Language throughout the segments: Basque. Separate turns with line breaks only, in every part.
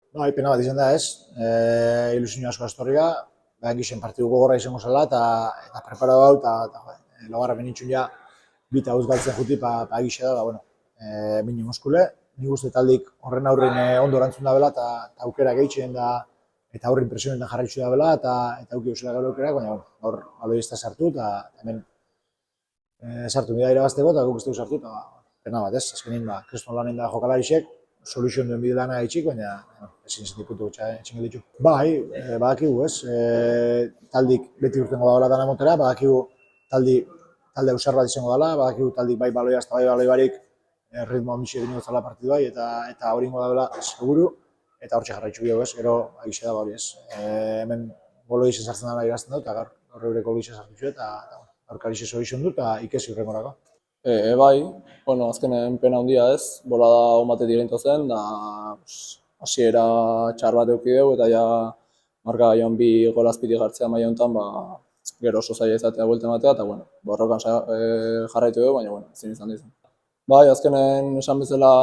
Bai, pena bat izan da ez, ilusio asko astorria, behan gixen partidu gogorra izango zela, eta preparatu hau, eta logarra benintxun ja, bita hauz galtzen juti, pa egixe da, bueno, mini muskule, nik uste taldik horren aurren ondo erantzun da bela, eta aukera gehitzen da, eta aurrin presionen da jarraitzu da bela, eta auki usela gero aukera, baina, bueno, hor, baloista sartu, eta hemen sartu nida irabazteko, eta guk ez dugu sartu, eta pena bat ez, azkenin, Kriston lanen da jokalarixek, soluzion duen bide lana gaitxik, baina ezin zen diputu etxingo ditu. Bai, badakigu ez, taldik beti urtengo da hola dana motera, badakigu talde ausar bat izango dela, badakigu taldik bai baloia hasta bai baloi barik ritmo handixe egin zela partidu bai, eta hori ingo da bela seguru, eta hortxe jarraitzu bihau ez, gero agixe da hori ez. Hemen golo izen sartzen dara irazten dut, eta gaur eurek golo izen sartu zu, eta gaur karixe soluzion dut, eta ikesi urrengorako.
Bai, bueno, azkenen pena handia ez, bolada on batetik egintu zen, da hasiera txar bat eduki dugu, eta ja marka joan bi gol azpitik jartzea maila honetan, gero oso zaila izatea buelta ematea, eta bueno, borrokan jarraitu dugu, baina bueno, ezin izan dizun. Bai, azkenen esan bezala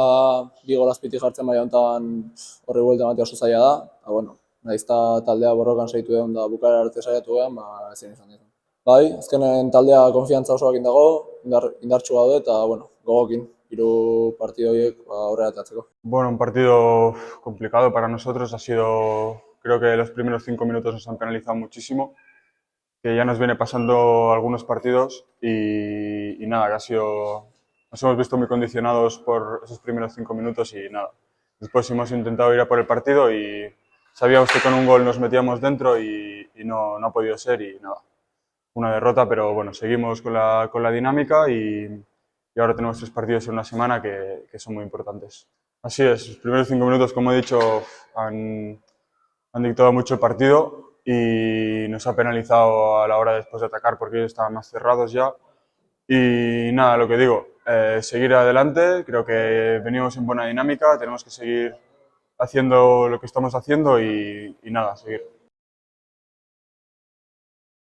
bi gol azpitik jartzea maila honetan horri buelta ematea oso zaila da, eta bueno, nahiz eta taldea borrokan saiatu egon da bukara arte saiatu egon, ezin izan dizun. Bai, azkenen taldea konfiantza osoakin dago, indartsu gaude eta bueno, gogokin, hiru partido horiek aurrera ateratzeko.
Bueno, un partido complicado para nosotros, ha sido, creo que los primeros 5 minutos nos han penalizado muchísimo, que ya nos viene pasando algunos partidos y nada, que ha sido, nos hemos visto muy condicionados por esos primeros 5 minutos y nada. Después hemos intentado ir a por el partido y sabíamos que con un gol nos metíamos dentro y no ha podido ser y nada. Una derrota, pero bueno, seguimos con la dinámica y ahora tenemos 3 partidos en una semana que son muy importantes. Así es, los primeros 5 minutos, como he dicho, han dictado mucho el partido y nos ha penalizado a la hora después de atacar porque ellos estaban más cerrados ya. Y nada, lo que digo, seguir adelante, creo que venimos en buena dinámica, tenemos que seguir haciendo lo que estamos haciendo y nada, seguir.